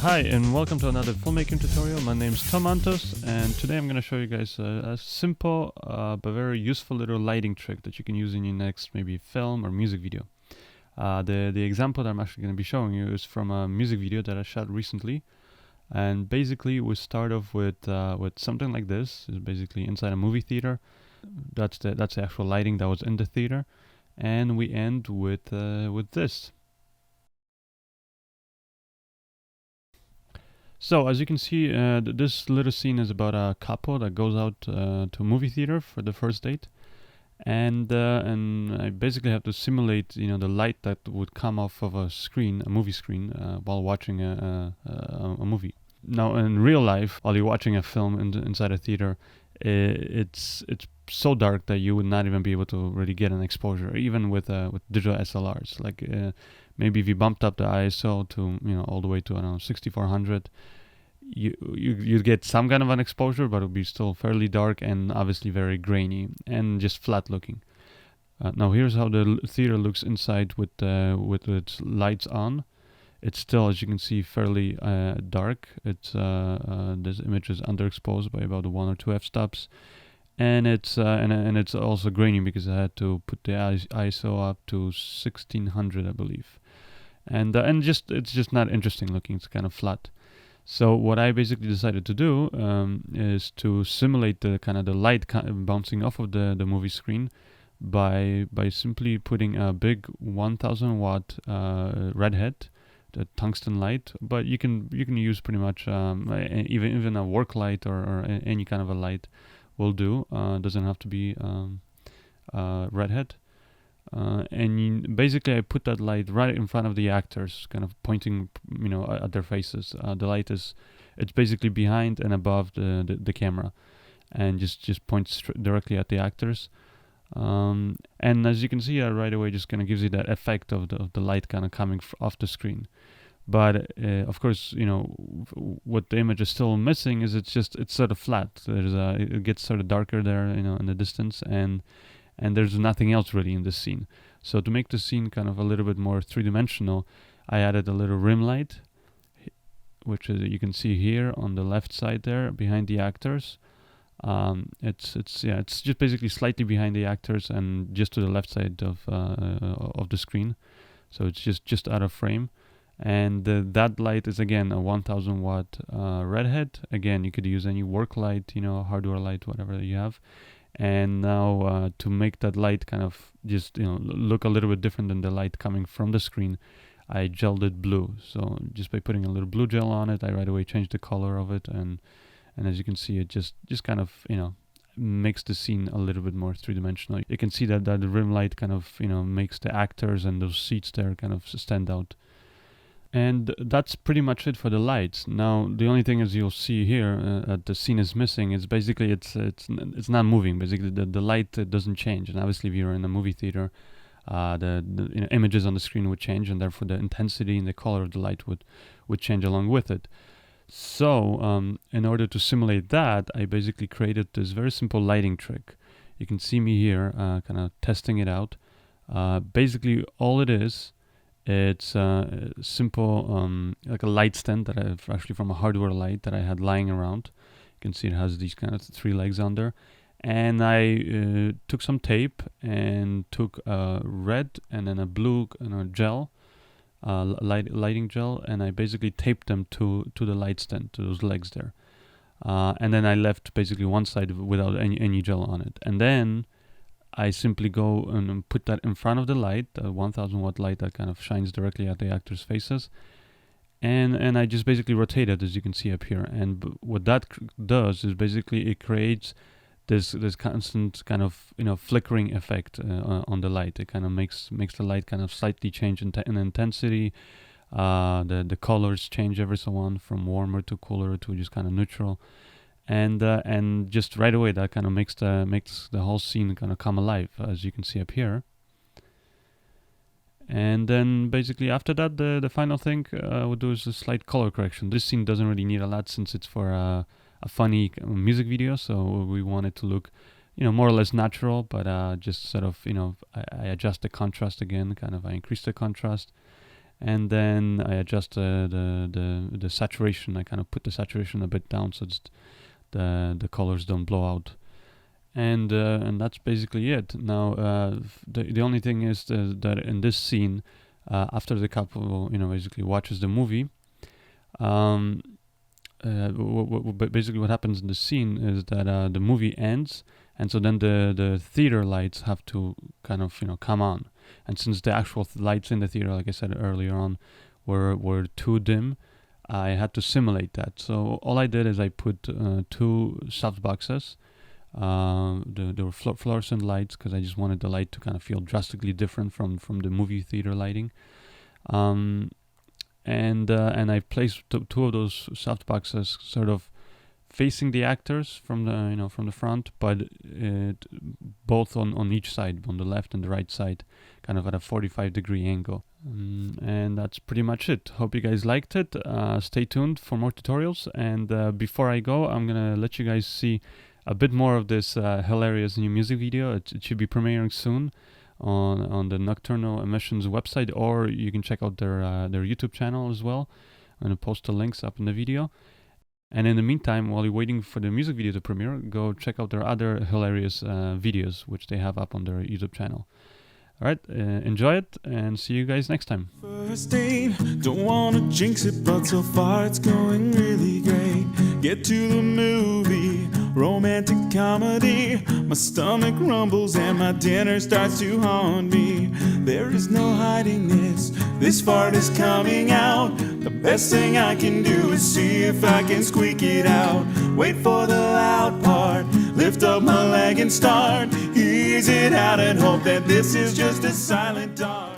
Hi and welcome to another filmmaking tutorial. My name is Tom Antos, and today I'm going to show you guys a simple but very useful little lighting trick that you can use in your next maybe film or music video. The example that I'm actually going to be showing you is from a music video that I shot recently, and basically we start off with something like this. It's basically inside a movie theater. That's the actual lighting that was in the theater, and we end with this. So as you can see, this little scene is about a couple that goes out to a movie theater for the first date, and I basically have to simulate, the light that would come off of a screen, a movie screen, while watching a movie. Now, in real life, while you're watching a film inside a theater, it's so dark that you would not even be able to really get an exposure, even with digital SLRs. Like maybe if you bumped up the ISO to all the way to 6400, you get some kind of an exposure, but it would be still fairly dark and obviously very grainy and just flat looking. Now here's how the theater looks inside with its lights on. It's still, as you can see, fairly dark. It's this image is underexposed by about 1 or 2 f-stops, and it's also grainy because I had to put the ISO up to 1600, I believe, and it's just not interesting looking. It's kind of flat. So what I basically decided to do is to simulate the kind of the light bouncing off of the movie screen by simply putting a big 1000 watt redhead, the tungsten light, but you can use pretty much even a work light or any kind of a light will do. Doesn't have to be redhead. And basically I put that light right in front of the actors, kind of pointing at their faces. The light it's basically behind and above the camera, and just points directly at the actors. And as you can see, right away just kind of gives you that effect of the light kind of coming off the screen. But of course, what the image is still missing is it's sort of flat. It gets sort of darker there, in the distance, and there's nothing else really in this scene. So to make the scene kind of a little bit more three-dimensional, I added a little rim light, which is, you can see here on the left side there behind the actors. It's just basically slightly behind the actors and just to the left side of the screen. So it's just out of frame. And that light is again a 1000 watt redhead. Again, you could use any work light, hardware light, whatever you have. And now to make that light kind of just look a little bit different than the light coming from the screen, I gelled it blue. So just by putting a little blue gel on it, I right away changed the color of it, and as you can see, it just kind of makes the scene a little bit more three-dimensional. You can see that the rim light kind of makes the actors and those seats there kind of stand out. And that's pretty much it for the lights. Now the only thing, as you'll see here, that the scene is missing is basically it's not moving. Basically the light doesn't change, and obviously if you're in a movie theater, the images on the screen would change, and therefore the intensity and the color of the light would change along with it. So in order to simulate that, I basically created this very simple lighting trick. You can see me here kind of testing it out. Basically all it is, it's simple, like a light stand that I've actually from a hardware light that I had lying around. You can see it has these kind of 3 legs on there. And I took some tape and took a red and then a blue gel, lighting gel, and I basically taped them to the light stand, to those legs there. And then I left basically one side without any gel on it. And then I simply go and put that in front of the light, the 1000 watt light that kind of shines directly at the actors' faces, and I just basically rotate it, as you can see up here. And what that does is basically it creates this constant kind of flickering effect on the light. It kind of makes the light kind of slightly change in intensity. The colors change every so on, from warmer to cooler to just kind of neutral. And just right away that kind of makes the whole scene kind of come alive, as you can see up here. And then basically after that, the final thing we'll do is a slight color correction. This scene doesn't really need a lot since it's for a funny music video, so we want it to look more or less natural, but just sort of I adjust the contrast again, kind of I increase the contrast. and then I adjust the saturation. I kind of put the saturation a bit down so the colors don't blow out. And that's basically it. Now the only thing is that in this scene, after the couple basically watches the movie, basically what happens in the scene is that the movie ends, and so then the theater lights have to kind of come on. And since the actual lights in the theater, like I said earlier on, were too dim, I had to simulate that. So all I did is I put 2 soft boxes. There were fluorescent lights because I just wanted the light to kind of feel drastically different from the movie theater lighting. And I placed 2 of those soft boxes sort of facing the actors from the front, but both on each side, on the left and the right side, kind of at a 45-degree angle. And that's pretty much it. Hope you guys liked it. Stay tuned for more tutorials. And before I go, I'm gonna let you guys see a bit more of this hilarious new music video. It should be premiering soon on the Nocturnal Emissions website, or you can check out their YouTube channel as well. I'm going to post the links up in the video. And in the meantime, while you're waiting for the music video to premiere, go check out their other hilarious videos, which they have up on their YouTube channel. Alright, enjoy it, and see you guys next time. First date, don't wanna jinx it, but so far it's going really great. Get to the movie, romantic comedy. My stomach rumbles and my dinner starts to haunt me. There is no hiding this fart is coming out. The best thing I can do is see if I can squeak it out. Wait for the loud part, lift up my leg and start. Ease it out and hope that this is just a silent dawn.